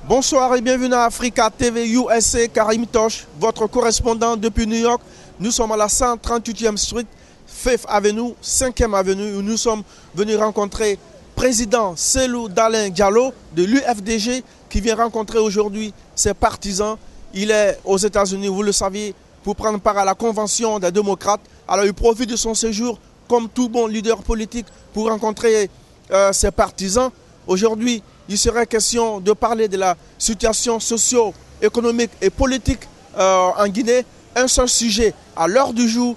Bonsoir et bienvenue à Africa TV USA, Karim Tosh, votre correspondant depuis New York. Nous sommes à la 138e Street, 5th Avenue, 5e Avenue, où nous sommes venus rencontrer président Cellou Dalein Diallo de l'UFDG qui vient rencontrer aujourd'hui ses partisans. Il est aux États-Unis, vous le saviez, pour prendre part à la convention des démocrates. Alors il profite de son séjour, comme tout bon leader politique, pour rencontrer ses partisans. Aujourd'hui, il serait question de parler de la situation socio-économique et politique en Guinée. Un seul sujet à l'heure du jour,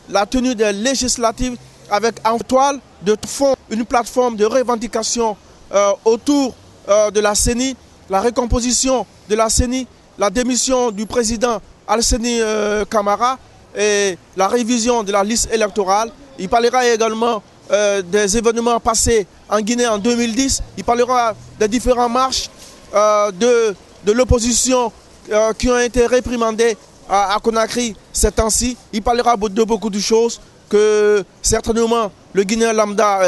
la tenue des législatives avec en toile de fond une plateforme de revendication autour de la CENI, la recomposition de la CENI, la démission du président Alseni Camara et la révision de la liste électorale. Il parlera également des événements passés en Guinée en 2010. Il parlera des différentes marches de l'opposition qui ont été réprimandées à Conakry ces temps-ci. Il parlera de beaucoup de choses que certainement le Guinéen lambda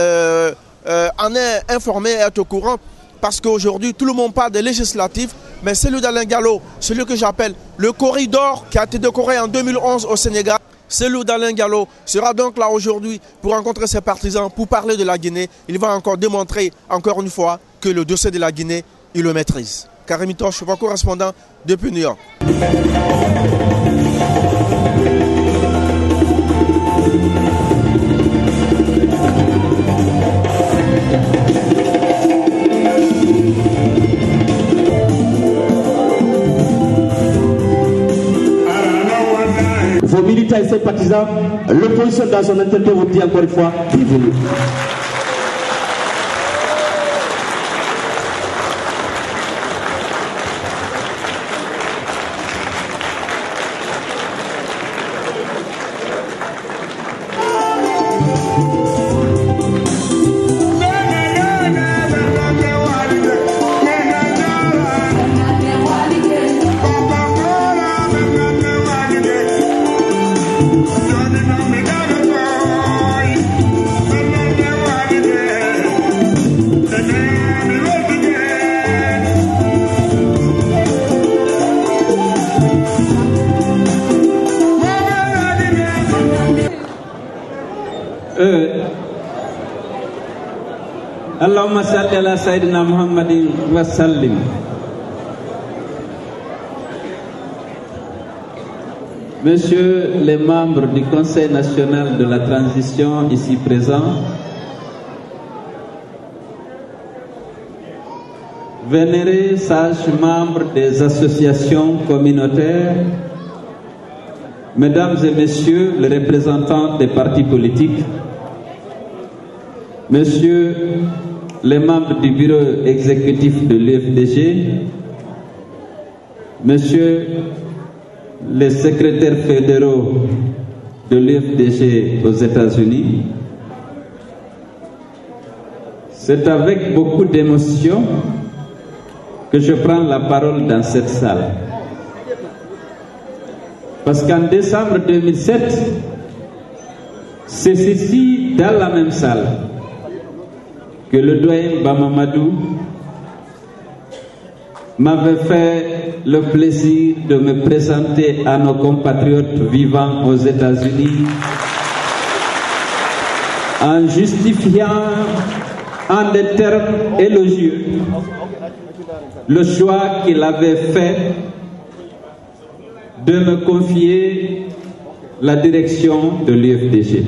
en est informé et est au courant, parce qu'aujourd'hui tout le monde parle des législatives, mais Cellou Dalein Diallo, celui que j'appelle le corridor qui a été décoré en 2011 au Sénégal, Cellou Dalein Diallo sera donc là aujourd'hui pour rencontrer ses partisans, pour parler de la Guinée. Il va encore démontrer, encore une fois, que le dossier de la Guinée, il le maîtrise. Karim Tosh, votre correspondant depuis New York. Vos militants et ses partisans, l'opposition dans son intégrité vous dit encore une fois, bienvenue. Allahumma salli ala Sayyidina Muhammadin wa sallim. Messieurs les membres du Conseil national de la transition ici présents, vénérés sages membres des associations communautaires, mesdames et messieurs les représentants des partis politiques, messieurs les membres du bureau exécutif de l'UFDG, messieurs les secrétaires fédéraux de l'UFDG aux États-Unis, c'est avec beaucoup d'émotion que je prends la parole dans cette salle. Parce qu'en décembre 2007, c'est ici, dans la même salle, que le doyen Bamamadou m'avait fait le plaisir de me présenter à nos compatriotes vivant aux États-Unis en justifiant en des termes élogieux le choix qu'il avait fait de me confier la direction de l'UFDG.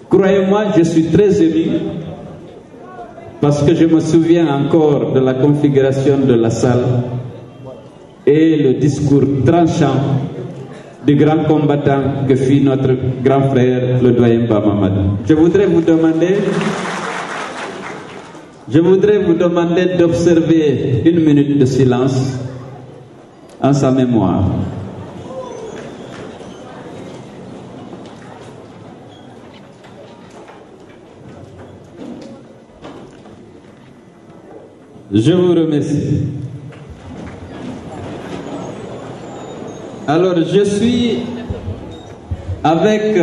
Croyez-moi, je suis très ému parce que je me souviens encore de la configuration de la salle et le discours tranchant du grand combattant que fut notre grand frère, le doyen Bamamadou. Je voudrais vous demander d'observer une minute de silence en sa mémoire. Je vous remercie. Alors, je suis avec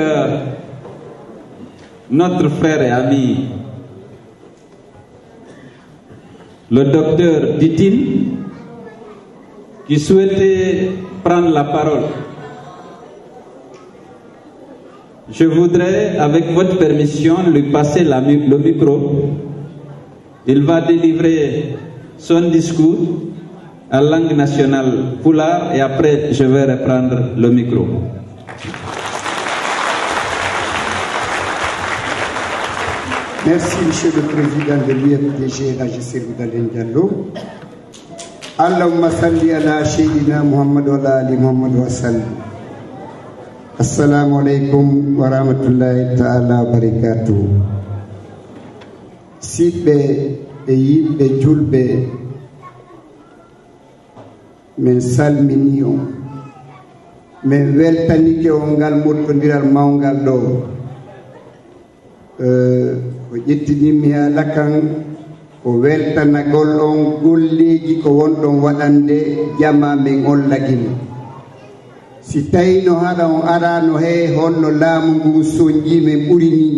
notre frère et ami, le docteur Ditine, qui souhaitait prendre la parole. Je voudrais, avec votre permission, lui passer le micro. Il va délivrer son discours en langue nationale Pulaar et après je vais reprendre le micro. Merci, Monsieur le Président de l'UFDG, Rajissé Boudalen Diallo. Allahumma salli ala Sayyidina Muhammad wa ala ali Muhammad wa sallim. Assalamu alaikum wa rahmatullahi ta'ala wa barakatuh. Siɓɓe e yimɓe julɓe, min salmini on, min weltanike on ngal moƴƴodiral mawngal ɗo. Ko ƴettinimi haala kan ko weltanagol on golleji ko wonɗon waɗande jama min on lagini. Si tawi no haɗa on arano he holno laamu ngun soñji min ɓuri ni,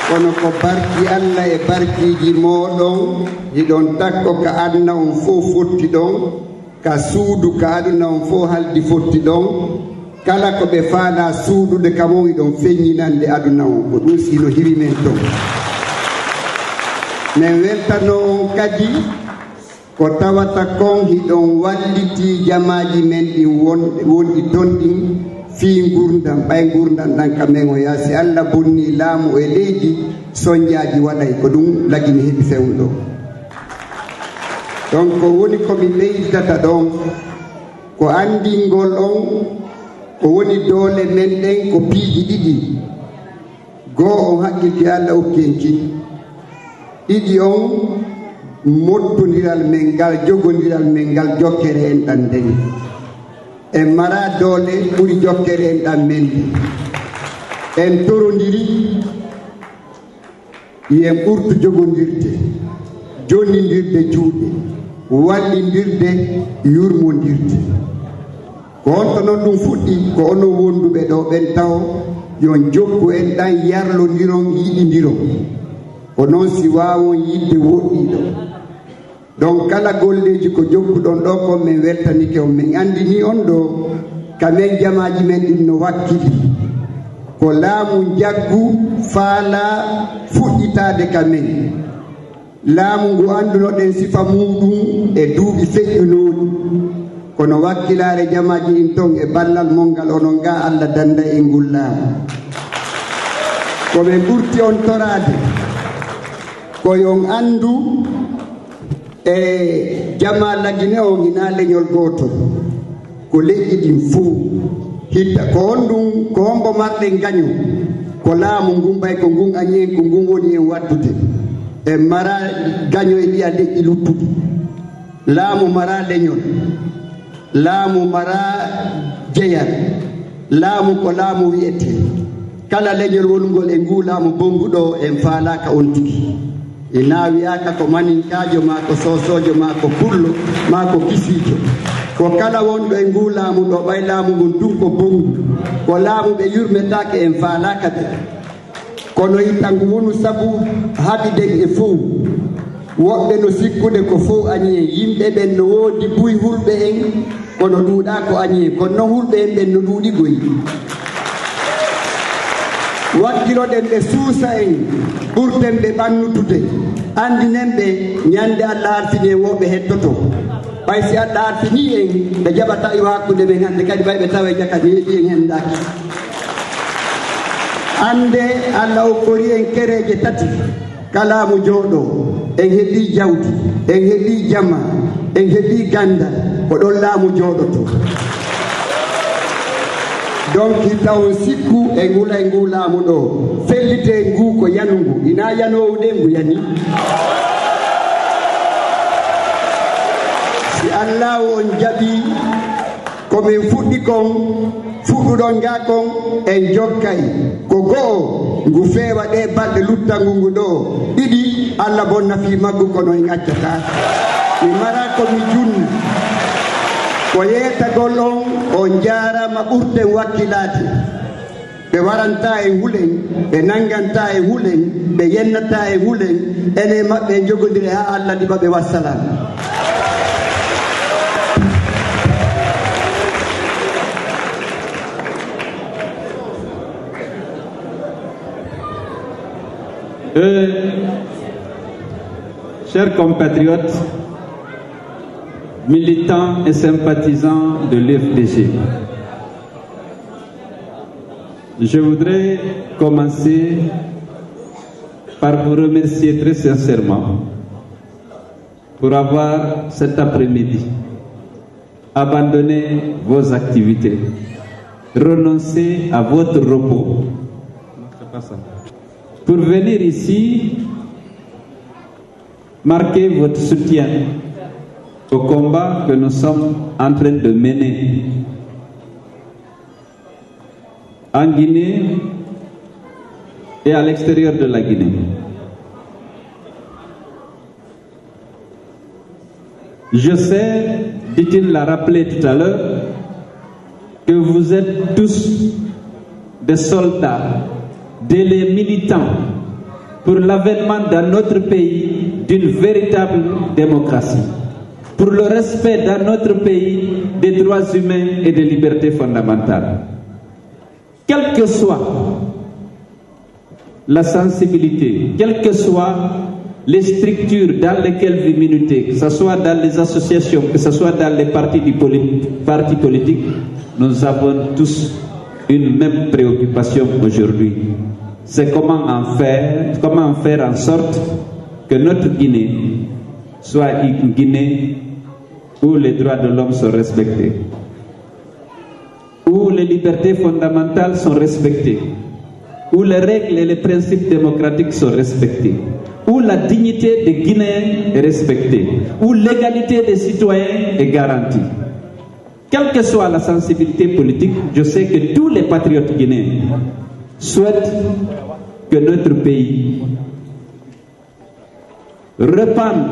kono ko barki Allah e barkiji moɗon hiɗon takko ka aduna on fof fotti ɗon, ka suudu ka aduna on fof haldi fotti ɗon, kala ko ɓe faala suudude kamon hiɗon feññinande aduna on, ko ɗum sino hiri men ton. min weltano on kadi ko tawata kon hiɗon walliti jamaji men ɗin wonɗi ton ɗin fii gurdam ɓay gurdam ɗan kamen o yaasi Allah bonni laamu e leydi soñjaji waɗay ko ɗum lagini heɓi fewɗo. donc ko woni komi ɓeydata ɗon ko andingol on ko woni doole men ɗen ko piiji ɗiɗi. Goo on haqqilde Allah hokkenkin, ɗiɗi on mottodiral men ngal jogodiral men ngal jokkere en ɗan ndeni en mara doole ɓuri jokkere en ɗan men en torodiri yen ɓurtu jogodirde, jonnidirde juuɗe, wallidirde, yurmodirde. ko on to noon ɗum fuɗɗi ko onon wonduɓe ɗo ɓen taw yon jokku en ɗan yarlodiron yiɗidiron, ko noon si wawon yidde woɗɗiɗo. donc kala golleji ko jokkuɗon ɗo kon min weltanike on, min andini on ɗo kamen jamaji men ɗin no wakkili ko laamu jaggu faala fuɗɗitade kamen, laamu ngu andunoɗen sifa muɗum e duuɓi feƴƴunoɗi, kono wakkilare jamaji ɗin ton e ballal mongal onon ga Allah danda e ngol laamu. komin ɓurti on torade ko yon andu e jama lagine o ina leñol gotol, ko leƴƴi ɗin fuu hitta ko on ɗum ko hombo marɗen gaño ko laamu ngun ɓay ko ngun añen ko ngun woni en waddude e mara gaño e ɗiya leƴƴi luttuɗi. laamu mara leñol, laamu mara jeyal, laamu ko laamu wiyete kala leñol wongol e ngu laamu bonguɗo en faalaka on tigi. ina wiyaka ko maninkajo ma ko sosojo ma ko pullo ma ko kisijo, ko kala wonɗo e ngu laamu ɗo ɓay laamu ngun ɗum ko bongu, ko laamu ɓe yurmetake en faalaka ɓe, kono yitta ngu wonu sabu haɓiden e fof woɓɓe no sikkude ko fof añi en, yimɓe ɓen no woodi buy hulɓe en kono ɗuuɗa ko añi en, kono noon hulɓe en ɓen no ɗuuɗi goyi. wakkiloɗen ɓe suusa en ɓurten ɓe ɓannutude, andinen ɓe ñande Allah artini en woɓe hettoto, ɓay si Allah artini en ɓe jaɓata yo hakkude men hande kadi ɓay ɓe tawa jakadi heeɗi en hendaki. ande Allah hokkori en kereje tati, kalamu jooɗo en heeɓi jawdi, en heeɓi jama, en heeɓi ganda, ko ɗon laamu jooɗoto. donc hitta on sikku e ngula e ngu laamu ɗo, fellite ngu ko yanugu, ina yanowuɗe ngu yani. si Allah on jaɓi komin fuɗɗi kon fuɗɗuɗon ga kon en jokkay ko go'o ngu feewa ɗe balɗe luttangu ngu ɗo ɗiɗi Allah bonna fi maggu kono en accata mi mara komi junna ko yettagol on jarama ɓurte wakkilade ɓe waranta e hulen ɓe nanganta e hulen ɓe yennata e hulen ene maɓɓe jogodiri ha Allah ɗiɓa ɓe wassalam. Chers compatriotes, militants et sympathisants de l'UFDG, je voudrais commencer par vous remercier très sincèrement pour avoir cet après-midi abandonné vos activités, renoncé à votre repos pour venir ici marquer votre soutien au combat que nous sommes en train de mener en Guinée et à l'extérieur de la Guinée. Je sais, dit-il l'a rappelé tout à l'heure, que vous êtes tous des soldats, des militants pour l'avènement dans notre pays d'une véritable démocratie, pour le respect dans notre pays des droits humains et des libertés fondamentales. Quelle que soit la sensibilité, quelles que soient les structures dans lesquelles vous militez, que ce soit dans les associations, que ce soit dans les partis politiques, nous avons tous une même préoccupation aujourd'hui. C'est comment faire en sorte que notre Guinée soit une Guinée où les droits de l'homme sont respectés, où les libertés fondamentales sont respectées, où les règles et les principes démocratiques sont respectés, où la dignité des Guinéens est respectée, où l'égalité des citoyens est garantie. Quelle que soit la sensibilité politique, je sais que tous les patriotes guinéens souhaitent que notre pays répande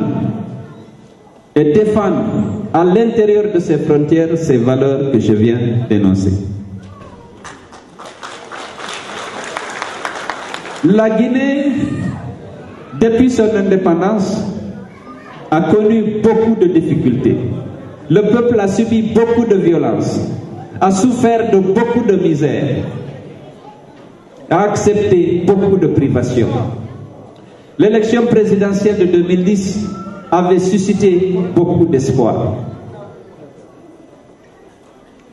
et défende à l'intérieur de ses frontières ces valeurs que je viens d'énoncer. La Guinée, depuis son indépendance, a connu beaucoup de difficultés. Le peuple a subi beaucoup de violences, a souffert de beaucoup de misère, a accepté beaucoup de privations. L'élection présidentielle de 2010 avait suscité beaucoup d'espoir.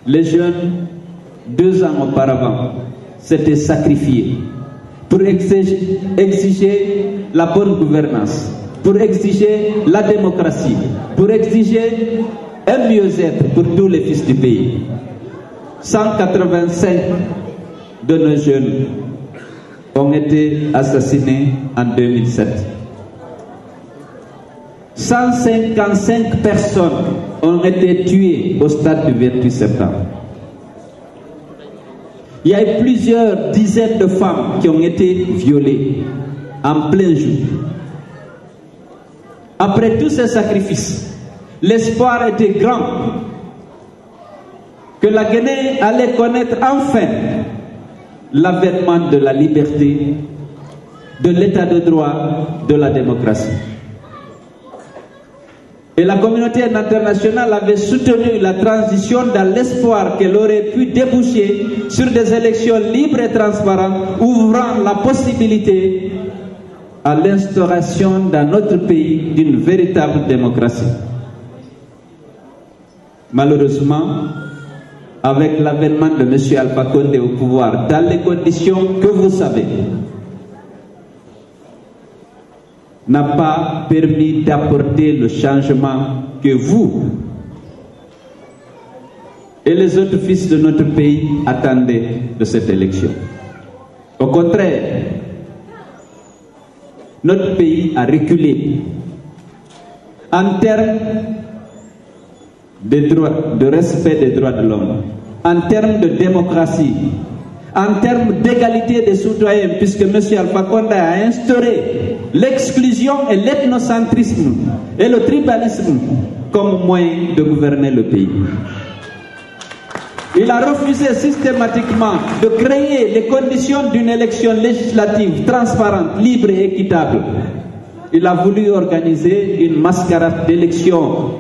Les jeunes, 2 ans auparavant, s'étaient sacrifiés pour exiger la bonne gouvernance, pour exiger la démocratie, pour exiger un mieux-être pour tous les fils du pays. 185 de nos jeunes ont été assassinés en 2007. 155 personnes ont été tuées au stade du 28 septembre. Il y a eu plusieurs dizaines de femmes qui ont été violées en plein jour. Après tous ces sacrifices, l'espoir était grand que la Guinée allait connaître enfin l'avènement de la liberté, de l'état de droit, de la démocratie. Et la communauté internationale avait soutenu la transition dans l'espoir qu'elle aurait pu déboucher sur des élections libres et transparentes, ouvrant la possibilité à l'instauration dans notre pays d'une véritable démocratie. Malheureusement, avec l'avènement de M. Alpha Condé au pouvoir, dans les conditions que vous savez, n'a pas permis d'apporter le changement que vous et les autres fils de notre pays attendaient de cette élection. Au contraire, notre pays a reculé en termes de respect des droits de l'homme, en termes de démocratie, en termes d'égalité des citoyens, puisque M. Alpha Condé a instauré l'exclusion et l'ethnocentrisme et le tribalisme comme moyen de gouverner le pays. Il a refusé systématiquement de créer les conditions d'une élection législative transparente, libre et équitable. Il a voulu organiser une mascarade d'élection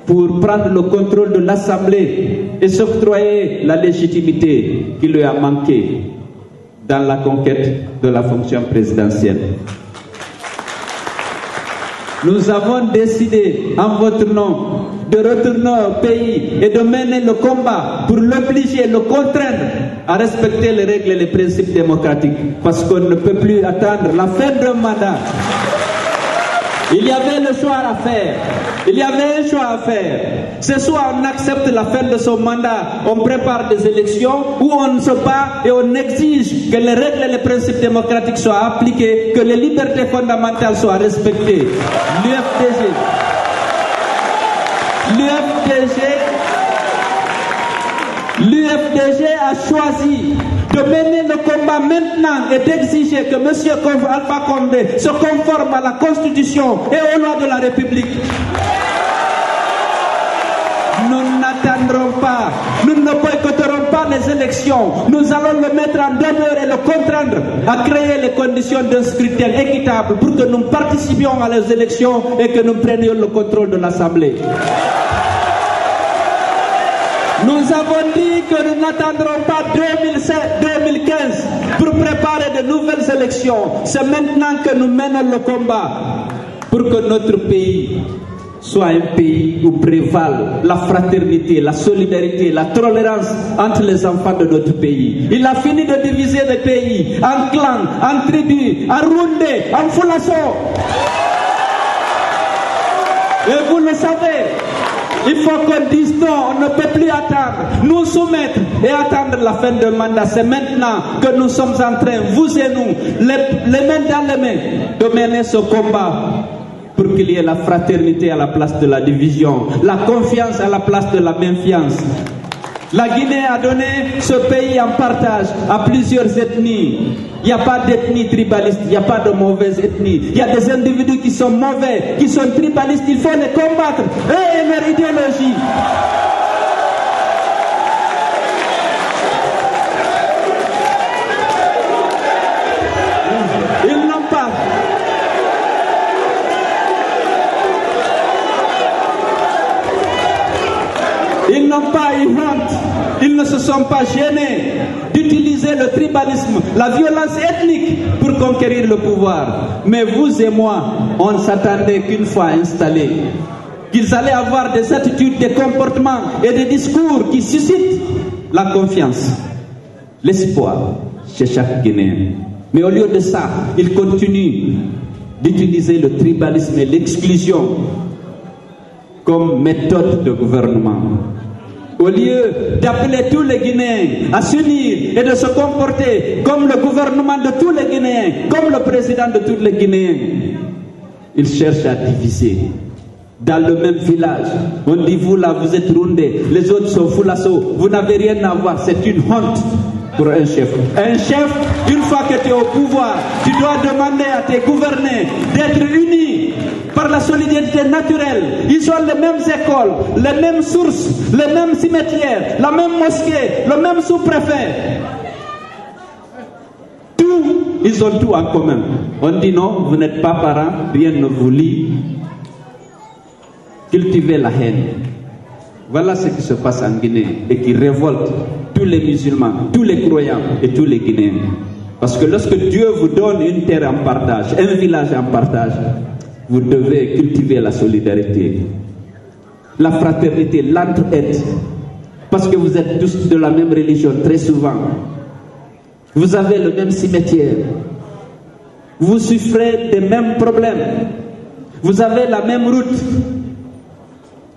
pour prendre le contrôle de l'Assemblée et s'octroyer la légitimité qui lui a manqué dans la conquête de la fonction présidentielle. Nous avons décidé en votre nom de retourner au pays et de mener le combat pour l'obliger, le contraindre à respecter les règles et les principes démocratiques, parce qu'on ne peut plus attendre la fin d'un mandat. Il y avait le choix à faire. Il y avait un choix à faire. C'est soit on accepte la fin de son mandat, on prépare des élections, ou on se bat et on exige que les règles et les principes démocratiques soient appliqués, que les libertés fondamentales soient respectées. L'UFDG a choisi de mener le combat maintenant et d'exiger que M. Alpha Condé se conforme à la Constitution et aux lois de la République. Nous n'attendrons pas, nous ne boycotterons pas les élections. Nous allons le mettre en demeure et le contraindre à créer les conditions d'un scrutin équitable pour que nous participions à les élections et que nous prenions le contrôle de l'Assemblée. Nous avons dit que nous n'attendrons pas 2015 pour préparer de nouvelles élections. C'est maintenant que nous menons le combat pour que notre pays soit un pays où prévalent la fraternité, la solidarité, la tolérance entre les enfants de notre pays. Il a fini de diviser le pays en clans, en tribus, en Rundé, en Foulasso. Et vous le savez, il faut qu'on dise non, on ne peut plus attendre, nous soumettre et attendre la fin de mandat. C'est maintenant que nous sommes en train, vous et nous, les mains dans les mains, de mener ce combat pour qu'il y ait la fraternité à la place de la division, la confiance à la place de la méfiance. La Guinée a donné ce pays en partage à plusieurs ethnies. Il n'y a pas d'ethnie tribaliste, il n'y a pas de mauvaise ethnie. Il y a des individus qui sont mauvais, qui sont tribalistes, il faut les combattre. Et leur idéologie. Ils n'ont pas eu honte, ils ne se sont pas gênés d'utiliser le tribalisme, la violence ethnique pour conquérir le pouvoir. Mais vous et moi, on ne s'attendait qu'une fois installés, qu'ils allaient avoir des attitudes, des comportements et des discours qui suscitent la confiance, l'espoir chez chaque Guinéen. Mais au lieu de ça, ils continuent d'utiliser le tribalisme et l'exclusion comme méthode de gouvernement. Au lieu d'appeler tous les Guinéens à s'unir et de se comporter comme le gouvernement de tous les Guinéens, comme le président de tous les Guinéens, ils cherchent à diviser. Dans le même village, on dit vous là vous êtes Rundé, les autres sont Foulasso, vous n'avez rien à voir, c'est une honte pour un chef. Un chef, une fois que tu es au pouvoir, tu dois demander à tes gouverneurs d'être unis par la solidarité naturelle. Ils ont les mêmes écoles, les mêmes sources, les mêmes cimetières, la même mosquée, le même sous-préfet. Tout, ils ont tout en commun. On dit non, vous n'êtes pas parents, rien ne vous lie. Cultivez la haine. Voilà ce qui se passe en Guinée et qui révolte tous les musulmans, tous les croyants et tous les Guinéens. Parce que lorsque Dieu vous donne une terre en partage, un village en partage, vous devez cultiver la solidarité, la fraternité, l'entraide. Parce que vous êtes tous de la même religion très souvent. Vous avez le même cimetière. Vous souffrez des mêmes problèmes. Vous avez la même route.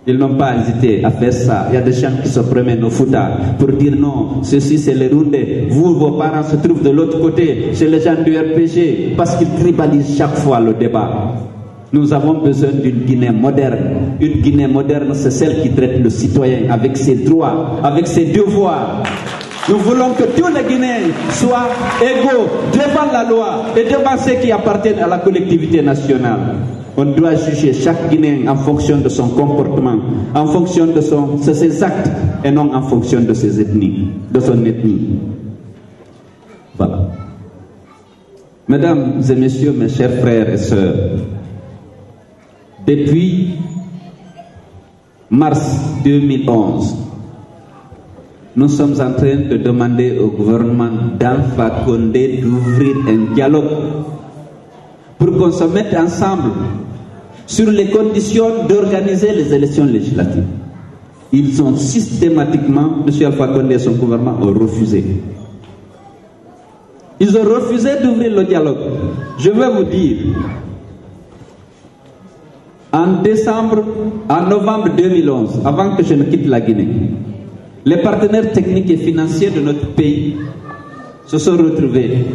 Ils n'ont pas hésité à faire ça. Il y a des gens qui se promènent au Fouta pour dire non, ceci c'est les Rundés. Vous, vos parents se trouvent de l'autre côté, chez les gens du RPG, parce qu'ils tribalisent chaque fois le débat. Nous avons besoin d'une Guinée moderne. Une Guinée moderne, c'est celle qui traite le citoyen avec ses droits, avec ses devoirs. Nous voulons que tous les Guinéens soient égaux devant la loi et devant ceux qui appartiennent à la collectivité nationale. On doit juger chaque Guinéen en fonction de son comportement, en fonction de ses actes, et non en fonction de ses ethnies, de son ethnie. Voilà. Mesdames et messieurs, mes chers frères et sœurs, depuis mars 2011, nous sommes en train de demander au gouvernement d'Alpha Condé d'ouvrir un dialogue pour qu'on se mette ensemble sur les conditions d'organiser les élections législatives. Ils ont systématiquement, M. Alpha Condé et son gouvernement ont refusé. Ils ont refusé d'ouvrir le dialogue. Je vais vous dire, en novembre 2011, avant que je ne quitte la Guinée, les partenaires techniques et financiers de notre pays se sont retrouvés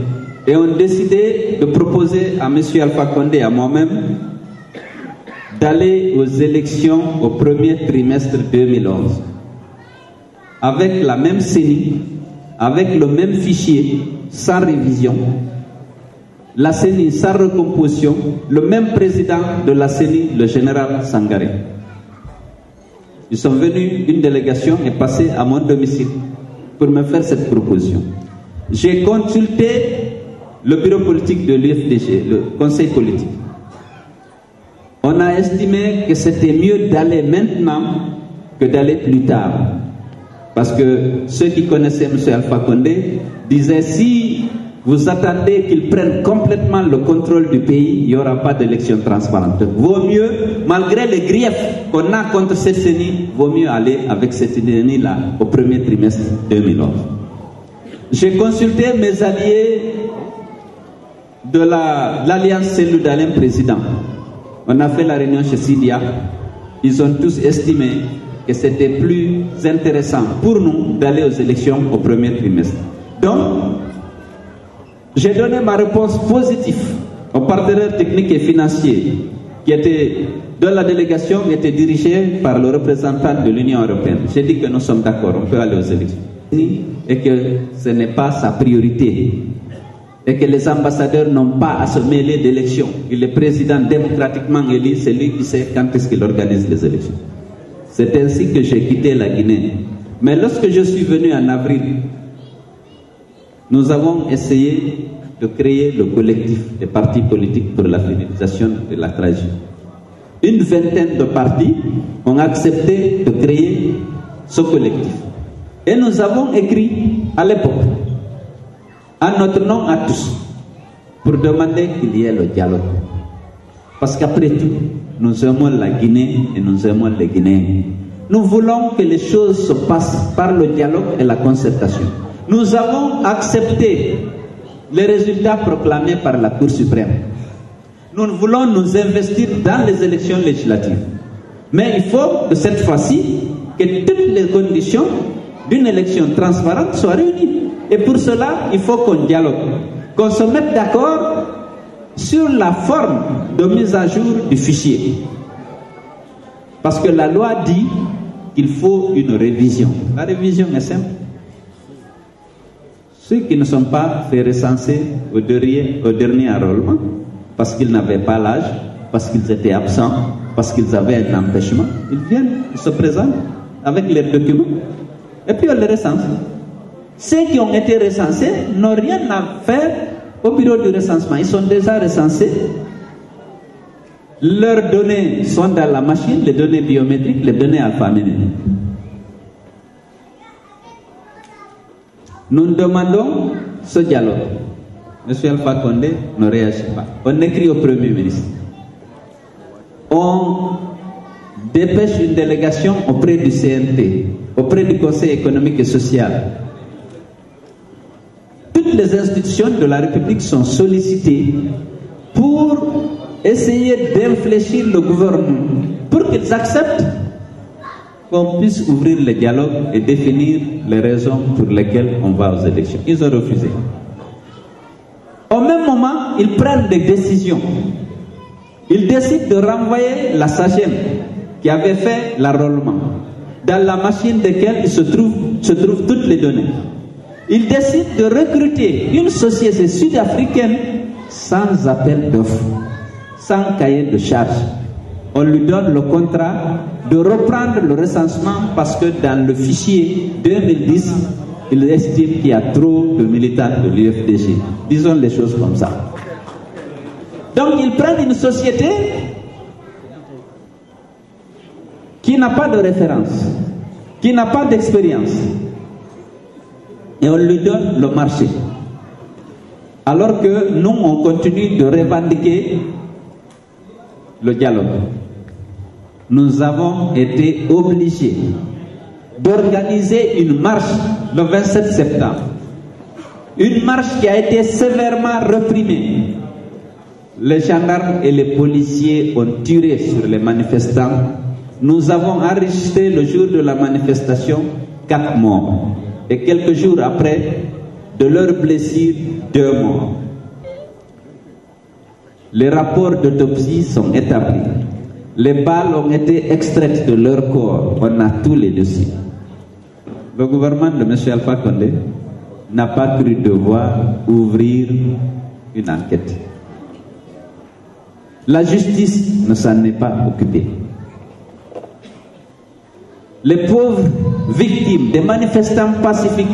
et ont décidé de proposer à M. Alpha Condé et à moi-même d'aller aux élections au premier trimestre 2011 avec la même CENI, avec le même fichier, sans révision, la CENI sans recomposition, le même président de la CENI, le général Sangaré. Ils sont venus, une délégation est passée à mon domicile pour me faire cette proposition. J'ai consulté le bureau politique de l'UFDG, le conseil politique. On a estimé que c'était mieux d'aller maintenant que d'aller plus tard. Parce que ceux qui connaissaient M. Alpha Condé disaient, si vous attendez qu'il prenne complètement le contrôle du pays, il n'y aura pas d'élection transparente. Vaut mieux, malgré les griefs qu'on a contre cette CENI, vaut mieux aller avec cette CENI-là au premier trimestre 2011. J'ai consulté mes alliés de l'Alliance Cellou Dalein président. On a fait la réunion chez Sidia. Ils ont tous estimé que c'était plus intéressant pour nous d'aller aux élections au premier trimestre. Donc, j'ai donné ma réponse positive aux partenaires techniques et financiers qui étaient de la délégation, qui était dirigée par le représentant de l'Union européenne. J'ai dit que nous sommes d'accord, on peut aller aux élections. Et que ce n'est pas sa priorité. Et que les ambassadeurs n'ont pas à se mêler d'élections. Et le président démocratiquement élu, c'est lui qui sait quand est-ce qu'il organise les élections. C'est ainsi que j'ai quitté la Guinée. Mais lorsque je suis venu en avril, nous avons essayé de créer le collectif des partis politiques pour la finalisation de la tragédie. Une vingtaine de partis ont accepté de créer ce collectif. Et nous avons écrit à l'époque, à notre nom à tous, pour demander qu'il y ait le dialogue. Parce qu'après tout, nous aimons la Guinée et nous aimons les Guinéens. Nous voulons que les choses se passent par le dialogue et la concertation. Nous avons accepté les résultats proclamés par la Cour suprême. Nous voulons nous investir dans les élections législatives. Mais il faut que cette fois-ci, que toutes les conditions d'une élection transparente soient réunies. Et pour cela, il faut qu'on dialogue, qu'on se mette d'accord sur la forme de mise à jour du fichier. Parce que la loi dit qu'il faut une révision. La révision est simple. Ceux qui ne sont pas fait recenser au dernier enrôlement, parce qu'ils n'avaient pas l'âge, parce qu'ils étaient absents, parce qu'ils avaient un empêchement, ils viennent, ils se présentent avec leurs documents, et puis on les recense. Ceux qui ont été recensés n'ont rien à faire au bureau du recensement. Ils sont déjà recensés. Leurs données sont dans la machine, les données biométriques, les données alphanumériques. Nous demandons ce dialogue. M. Alpha Condé ne réagit pas. On écrit au Premier ministre. On dépêche une délégation auprès du CNT, auprès du Conseil économique et social. Toutes les institutions de la République sont sollicitées pour essayer d'infléchir le gouvernement, pour qu'ils acceptent qu'on puisse ouvrir le dialogue et définir les raisons pour lesquelles on va aux élections. Ils ont refusé. Au même moment, ils prennent des décisions. Ils décident de renvoyer la SAGEM qui avait fait l'enrôlement, dans la machine de laquelle se trouvent toutes les données. Ils décident de recruter une société sud-africaine sans appel d'offres. sans cahier de charge. On lui donne le contrat de reprendre le recensement parce que dans le fichier 2010, il estime qu'il y a trop de militants de l'UFDG. Disons les choses comme ça. Donc ils prennent une société qui n'a pas de référence, qui n'a pas d'expérience, et on lui donne le marché. Alors que nous, on continue de revendiquer le dialogue. Nous avons été obligés d'organiser une marche le 27 septembre. Une marche qui a été sévèrement réprimée. Les gendarmes et les policiers ont tiré sur les manifestants. Nous avons enregistré le jour de la manifestation 4 morts. Et quelques jours après, de leurs blessures, 2 morts. Les rapports d'autopsie sont établis. Les balles ont été extraites de leur corps. On a tous les dossiers. Le gouvernement de M. Alpha Condé n'a pas cru devoir ouvrir une enquête. La justice ne s'en est pas occupée. Les pauvres victimes des manifestants pacifiques,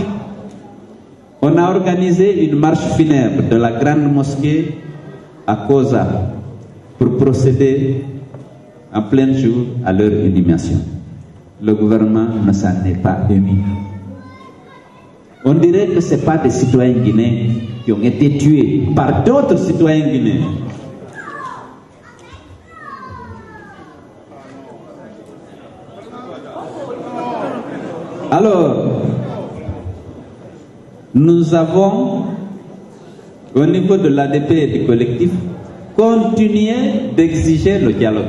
on a organisé une marche funèbre de la grande mosquée à Koza pour procéder en plein jour à leur inhumation. Le gouvernement ne s'en est pas ému. On dirait que ce n'est pas des citoyens guinéens qui ont été tués par d'autres citoyens guinéens. Alors, nous avons, au niveau de l'ADP et du collectif, continué d'exiger le dialogue.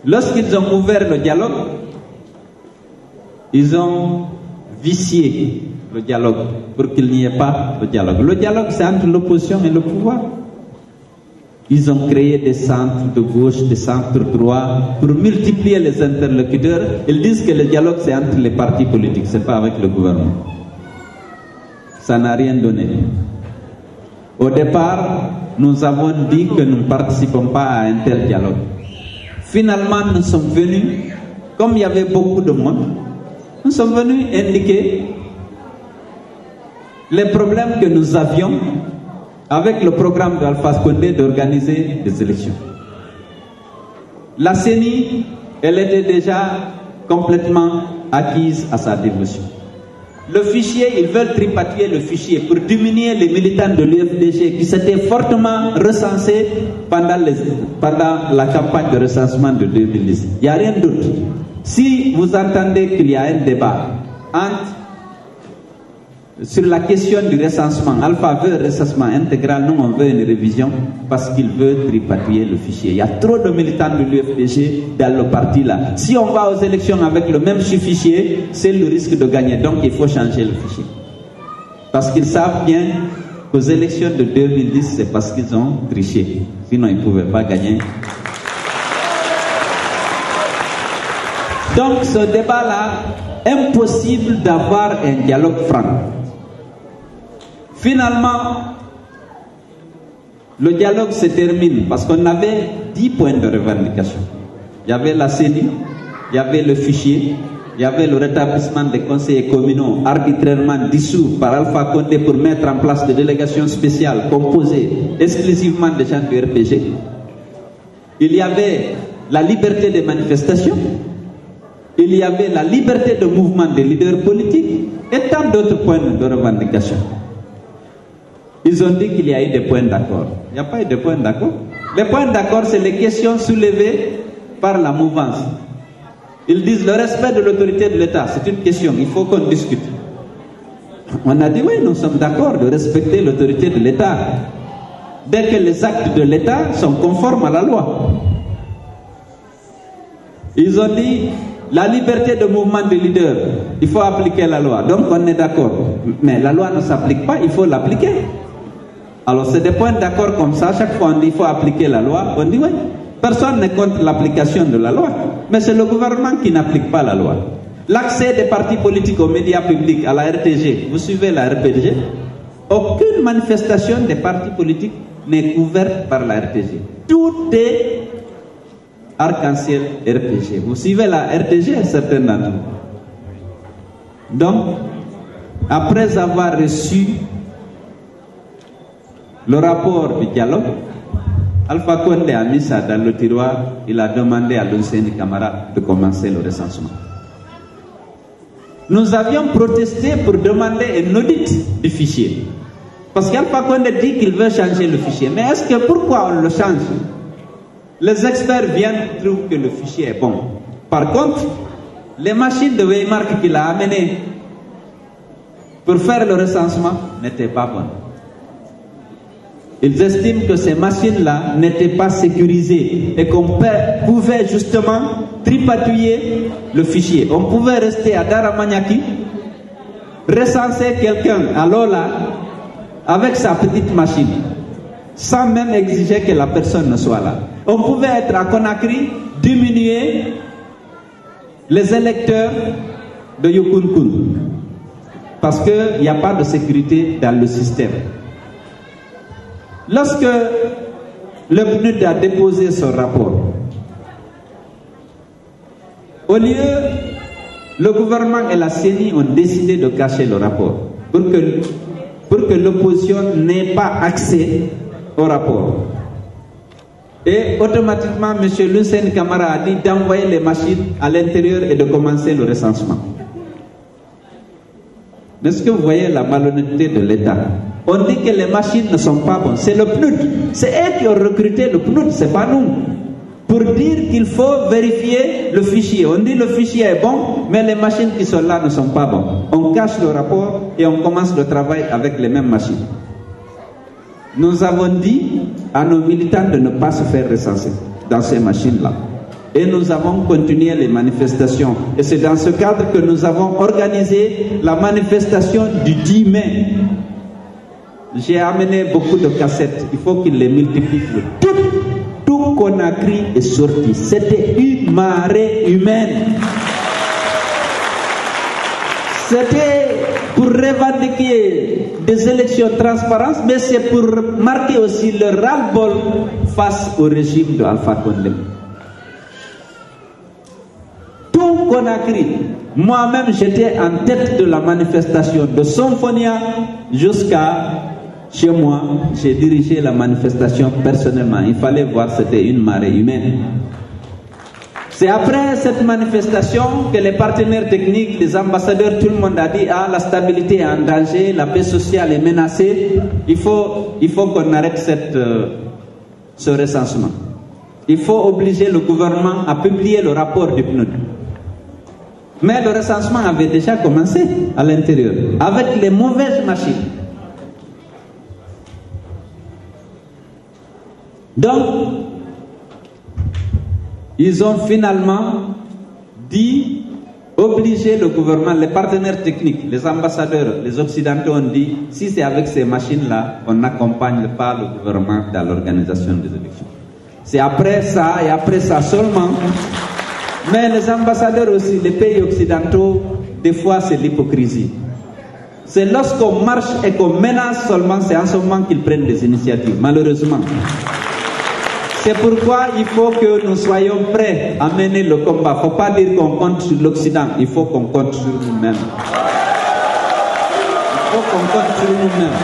Lorsqu'ils ont ouvert le dialogue, ils ont vicié le dialogue pour qu'il n'y ait pas de dialogue. Le dialogue, c'est entre l'opposition et le pouvoir. Ils ont créé des centres de gauche, des centres droits pour multiplier les interlocuteurs. Ils disent que le dialogue, c'est entre les partis politiques, ce n'est pas avec le gouvernement. Ça n'a rien donné. Au départ, nous avons dit que nous ne participons pas à un tel dialogue. Finalement, nous sommes venus, comme il y avait beaucoup de monde, nous sommes venus indiquer les problèmes que nous avions avec le programme d'Alpha Condé d'organiser des élections. La CENI, elle était déjà complètement acquise à sa dévotion. Le fichier, ils veulent tripatrier le fichier pour diminuer les militants de l'UFDG qui s'étaient fortement recensés pendant la campagne de recensement de 2010. Il n'y a rien d'autre. Si vous entendez qu'il y a un débat sur la question du recensement, Alpha veut un recensement intégral, nous on veut une révision parce qu'il veut tripatrier le fichier. Il y a trop de militants de l'UFDG dans le parti là. Si on va aux élections avec le même fichier, c'est le risque de gagner. Donc il faut changer le fichier. Parce qu'ils savent bien qu'aux élections de 2010, c'est parce qu'ils ont triché. Sinon ils ne pouvaient pas gagner. Donc ce débat là, impossible d'avoir un dialogue franc. Finalement, le dialogue se termine parce qu'on avait 10 points de revendication. Il y avait la CENI, il y avait le fichier, il y avait le rétablissement des conseillers communaux arbitrairement dissous par Alpha Condé pour mettre en place des délégations spéciales composées exclusivement de gens du RPG. Il y avait la liberté de manifestation, il y avait la liberté de mouvement des leaders politiques et tant d'autres points de revendication. Ils ont dit qu'il y a eu des points d'accord. Il n'y a pas eu de points d'accord. Les points d'accord, c'est les questions soulevées par la mouvance. Ils disent le respect de l'autorité de l'État, c'est une question, il faut qu'on discute. On a dit oui, nous sommes d'accord de respecter l'autorité de l'État dès que les actes de l'État sont conformes à la loi. Ils ont dit la liberté de mouvement des leaders, il faut appliquer la loi. Donc on est d'accord. Mais la loi ne s'applique pas, il faut l'appliquer. Alors c'est des points d'accord comme ça. Chaque fois on dit il faut appliquer la loi, on dit oui. Personne n'est contre l'application de la loi. Mais c'est le gouvernement qui n'applique pas la loi. L'accès des partis politiques aux médias publics, à la RTG, vous suivez la RTG? Aucune manifestation des partis politiques n'est couverte par la RTG. Tout est arc-en-ciel RPG. Vous suivez la RTG, certains d'entre vous. Donc, après avoir reçu le rapport du dialogue, Alpha Condé a mis ça dans le tiroir. Il a demandé à Lunseni Camara de commencer le recensement. Nous avions protesté pour demander un audit du fichier. Parce qu'Alpha Condé dit qu'il veut changer le fichier. Mais est-ce que pourquoi on le change? Les experts viennent et trouvent que le fichier est bon. Par contre, les machines de Waymark qu'il a amenées pour faire le recensement n'étaient pas bonnes. Ils estiment que ces machines-là n'étaient pas sécurisées et qu'on pouvait justement tripatouiller le fichier. On pouvait rester à Daramaniaki, recenser quelqu'un à Lola avec sa petite machine, sans même exiger que la personne ne soit là. On pouvait être à Conakry, diminuer les électeurs de Yukunkun, parce qu'il n'y a pas de sécurité dans le système. Lorsque le PNUD a déposé son rapport, au lieu, le gouvernement et la CENI ont décidé de cacher le rapport pour que l'opposition n'ait pas accès au rapport. Et automatiquement, M. Lunseni Camara a dit d'envoyer les machines à l'intérieur et de commencer le recensement. Est-ce que vous voyez la malhonnêteté de l'État? On dit que les machines ne sont pas bonnes. C'est le PNUD. C'est eux qui ont recruté le PNUD, c'est pas nous. Pour dire qu'il faut vérifier le fichier. On dit le fichier est bon, mais les machines qui sont là ne sont pas bonnes. On cache le rapport et on commence le travail avec les mêmes machines. Nous avons dit à nos militants de ne pas se faire recenser dans ces machines-là. Et nous avons continué les manifestations. Et c'est dans ce cadre que nous avons organisé la manifestation du 10 mai. J'ai amené beaucoup de cassettes. Il faut qu'il les multiplie. Tout Conakry est sorti. C'était une marée humaine. C'était pour revendiquer des élections transparentes, mais c'est pour marquer aussi le ras-le-bol face au régime de Alpha Condé. Tout Conakry, moi-même j'étais en tête de la manifestation de Symphonia jusqu'à chez moi. J'ai dirigé la manifestation personnellement. Il fallait voir, c'était une marée humaine. C'est après cette manifestation que les partenaires techniques, les ambassadeurs, tout le monde a dit la stabilité est en danger, la paix sociale est menacée. Il faut qu'on arrête ce recensement. Il faut obliger le gouvernement à publier le rapport du PNUD. Mais le recensement avait déjà commencé à l'intérieur, avec les mauvaises machines. Donc, ils ont finalement dit, obliger le gouvernement, les partenaires techniques, les ambassadeurs, les occidentaux ont dit, si c'est avec ces machines-là, on n'accompagne pas le gouvernement dans l'organisation des élections. C'est après ça, et après ça seulement. Mais les ambassadeurs aussi, les pays occidentaux, des fois c'est l'hypocrisie. C'est lorsqu'on marche et qu'on menace seulement, c'est en ce moment qu'ils prennent des initiatives, malheureusement. C'est pourquoi il faut que nous soyons prêts à mener le combat. Il ne faut pas dire qu'on compte sur l'Occident, il faut qu'on compte sur nous-mêmes. Il faut qu'on compte sur nous-mêmes.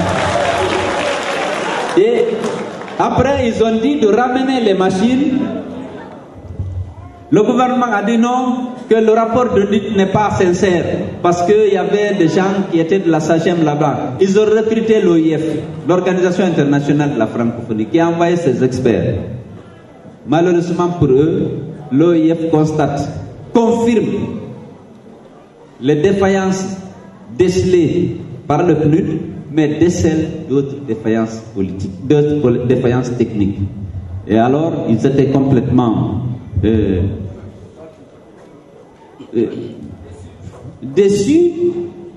Et après, ils ont dit de ramener les machines. Le gouvernement a dit non, que le rapport de lutte n'est pas sincère, parce qu'il y avait des gens qui étaient de la SAGEM là-bas. Ils ont recruté l'OIF, l'Organisation internationale de la francophonie, qui a envoyé ses experts. Malheureusement pour eux, l'OIF constate, confirme les défaillances décelées par le PNUD, mais décèle d'autres défaillances politiques, d'autres défaillances techniques. Et alors, ils étaient complètement déçus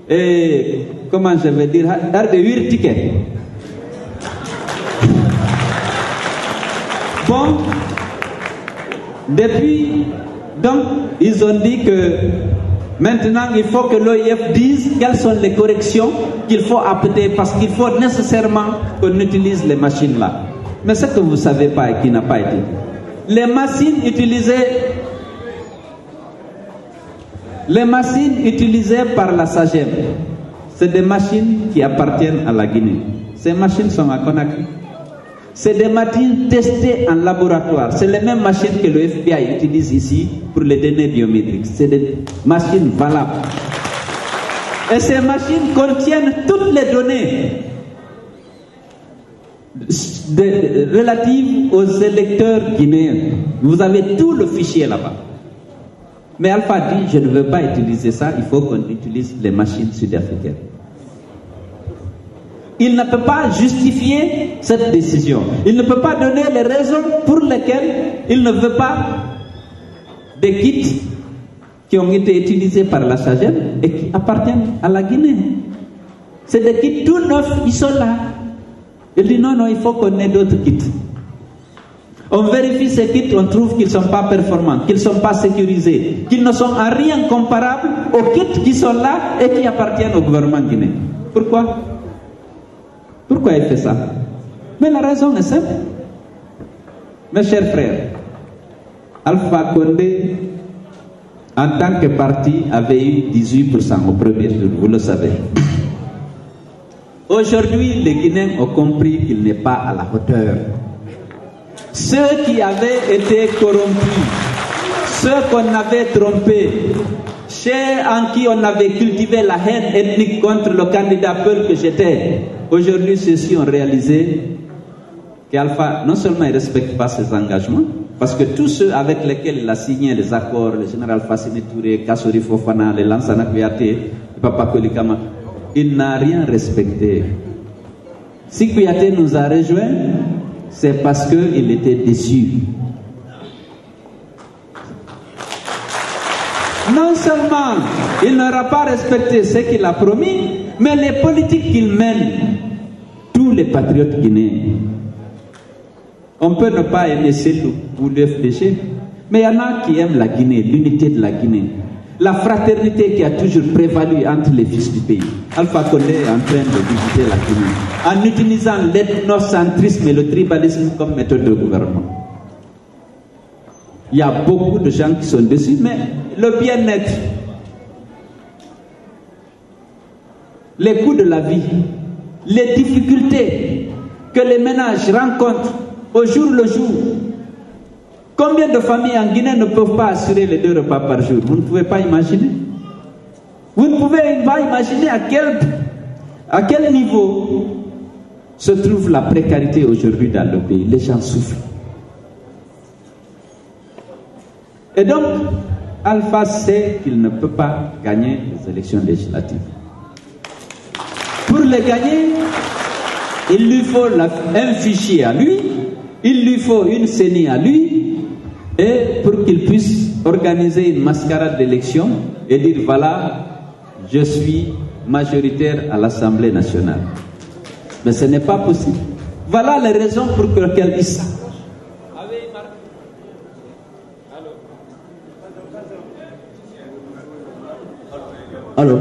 et, comment je vais dire, de 8 tickets. Bon, depuis, donc, ils ont dit que maintenant, il faut que l'OIF dise quelles sont les corrections qu'il faut apporter, parce qu'il faut nécessairement qu'on utilise les machines là. Mais ce que vous ne savez pas et qui n'a pas été dit, les machines utilisées par la SAGEM, c'est des machines qui appartiennent à la Guinée. Ces machines sont à Conakry. C'est des machines testées en laboratoire. C'est les mêmes machines que le FBI utilise ici pour les données biométriques. C'est des machines valables. Et ces machines contiennent toutes les données relatives aux électeurs guinéens. Vous avez tout le fichier là-bas. Mais Alpha dit, je ne veux pas utiliser ça, il faut qu'on utilise les machines sud-africaines. Il ne peut pas justifier cette décision. Il ne peut pas donner les raisons pour lesquelles il ne veut pas des kits qui ont été utilisés par la SAGEM et qui appartiennent à la Guinée. C'est des kits tout neufs, ils sont là. Il dit non, il faut qu'on ait d'autres kits. On vérifie ces kits, on trouve qu'ils ne sont pas performants, qu'ils ne sont pas sécurisés, qu'ils ne sont en rien comparables aux kits qui sont là et qui appartiennent au gouvernement guinéen. Pourquoi il fait ça? Mais la raison est simple. Mes chers frères, Alpha Condé, en tant que parti, avait eu 18% au premier tour, vous le savez. Aujourd'hui, les Guinéens ont compris qu'il n'est pas à la hauteur. Ceux qui avaient été corrompus, ceux qu'on avait trompés, ceux en qui on avait cultivé la haine ethnique contre le candidat Peul que j'étais, aujourd'hui ceux-ci ont réalisé qu'Alpha, non seulement il ne respecte pas ses engagements, parce que tous ceux avec lesquels il a signé les accords, le général Fassine Touré, Kassori Fofana, les Lansana Kouyaté, Papa Kolikama, il n'a rien respecté. Si Kouyaté nous a rejoints, c'est parce qu'il était déçu. Non seulement il n'aura pas respecté ce qu'il a promis, mais les politiques qu'il mène, tous les patriotes guinéens. On peut ne pas aimer Cellou ou l'UFDG, mais il y en a qui aiment la Guinée, l'unité de la Guinée, la fraternité qui a toujours prévalu entre les fils du pays. Alpha Condé est en train de visiter la Guinée en utilisant l'ethnocentrisme et le tribalisme comme méthode de gouvernement. Il y a beaucoup de gens qui sont dessus, mais le bien-être, les coûts de la vie, les difficultés que les ménages rencontrent au jour le jour. Combien de familles en Guinée ne peuvent pas assurer les 2 repas par jour? Vous ne pouvez pas imaginer. Vous ne pouvez pas imaginer à quel niveau se trouve la précarité aujourd'hui dans le pays. Les gens souffrent. Et donc, Alpha sait qu'il ne peut pas gagner les élections législatives. Pour les gagner, il lui faut un fichier à lui, il lui faut une CENI à lui, et pour qu'il puisse organiser une mascarade d'élection et dire voilà, je suis majoritaire à l'Assemblée nationale. Mais ce n'est pas possible. Voilà les raisons pour lesquelles il s'accroche. Alors,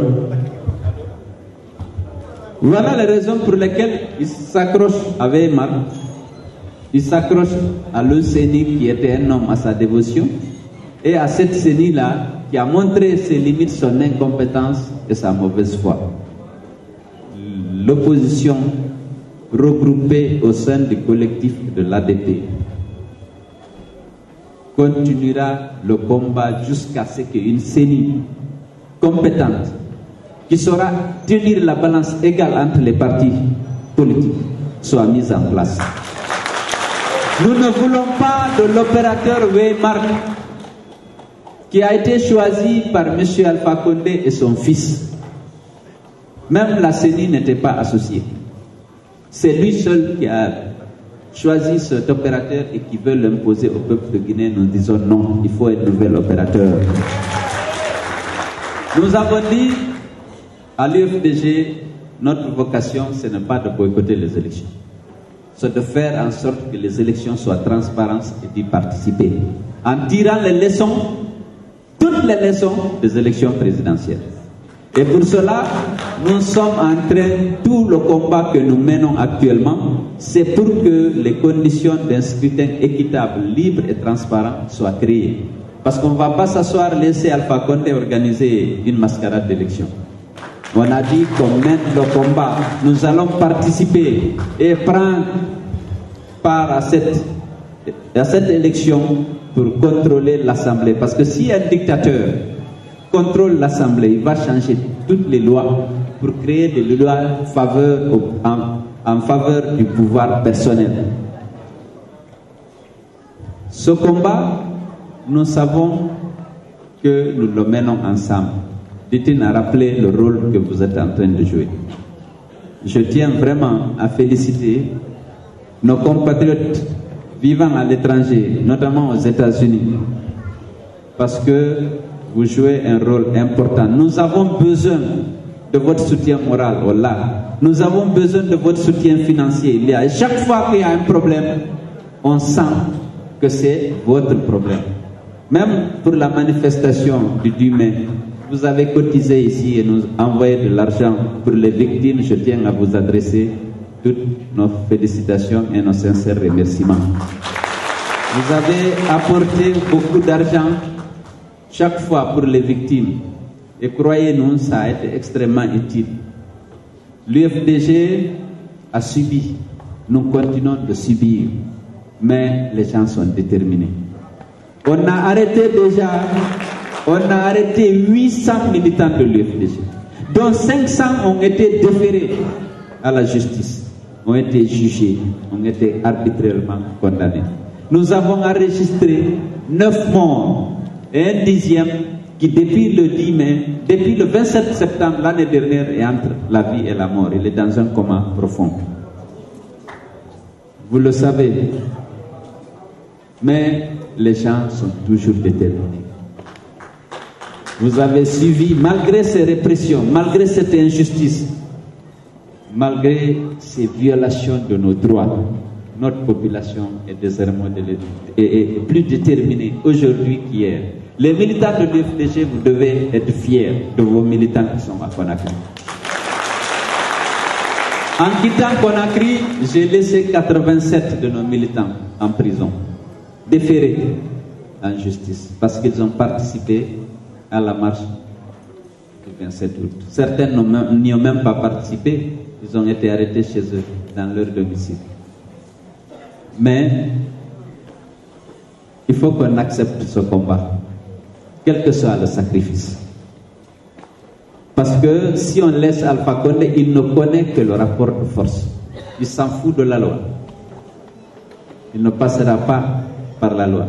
voilà les raisons pour lesquelles il s'accroche avec Mar. Il s'accroche à l'ECNI qui était un homme à sa dévotion et à cette CENI-là qui a montré ses limites, son incompétence et sa mauvaise foi. L'opposition regroupée au sein du collectif de l'ADP continuera le combat jusqu'à ce qu'une CENI compétente qui saura tenir la balance égale entre les partis politiques soit mise en place. Nous ne voulons pas de l'opérateur Weymark qui a été choisi par M. Alpha Condé et son fils. Même la CENI n'était pas associée. C'est lui seul qui a choisi cet opérateur et qui veut l'imposer au peuple de Guinée. Nous disons non, il faut un nouvel opérateur. Nous avons dit à l'UFDG, notre vocation, ce n'est pas de boycotter les élections. C'est de faire en sorte que les élections soient transparentes et d'y participer. En tirant les leçons, toutes les leçons des élections présidentielles. Et pour cela, nous sommes en train, tout le combat que nous menons actuellement, c'est pour que les conditions d'un scrutin équitable, libre et transparent soient créées. Parce qu'on ne va pas s'asseoir, laisser Alpha Condé organiser une mascarade d'élection. On a dit qu'on mène le combat, nous allons participer et prendre part à cette élection pour contrôler l'Assemblée. Parce que si un dictateur contrôle l'Assemblée, il va changer toutes les lois pour créer des lois en faveur du pouvoir personnel. Ce combat, nous savons que nous le menons ensemble. Ditine a rappelé le rôle que vous êtes en train de jouer. Je tiens vraiment à féliciter nos compatriotes vivant à l'étranger, notamment aux États-Unis, parce que vous jouez un rôle important. Nous avons besoin de votre soutien moral au LAC. Nous avons besoin de votre soutien financier. Chaque fois qu'il y a un problème, on sent que c'est votre problème. Même pour la manifestation du 10 mai, vous avez cotisé ici et nous envoyé de l'argent pour les victimes. Je tiens à vous adresser toutes nos félicitations et nos sincères remerciements. Vous avez apporté beaucoup d'argent chaque fois pour les victimes. Et croyez-nous, ça a été extrêmement utile. L'UFDG a subi. Nous continuons de subir. Mais les gens sont déterminés. On a arrêté 800 militants de l'UFDG, dont 500 ont été déférés à la justice, ont été jugés, ont été arbitrairement condamnés. Nous avons enregistré 9 morts et un 10e qui, depuis le 10 mai, depuis le 27 septembre l'année dernière, est entre la vie et la mort. Il est dans un coma profond. Vous le savez, mais les gens sont toujours déterminés. Vous avez suivi, malgré ces répressions, malgré cette injustice, malgré ces violations de nos droits, notre population est désormais plus déterminée aujourd'hui qu'hier. Les militants de l'UFDG, vous devez être fiers de vos militants qui sont à Conakry. En quittant Conakry, j'ai laissé 87 de nos militants en prison, déférés en justice, parce qu'ils ont participé à la marche du 27 août. Certains n'y ont même pas participé, ils ont été arrêtés chez eux, dans leur domicile. Mais il faut qu'on accepte ce combat, quel que soit le sacrifice. Parce que si on laisse Alpha Condé, il ne connaît que le rapport de force. Il s'en fout de la loi. Il ne passera pas par la loi.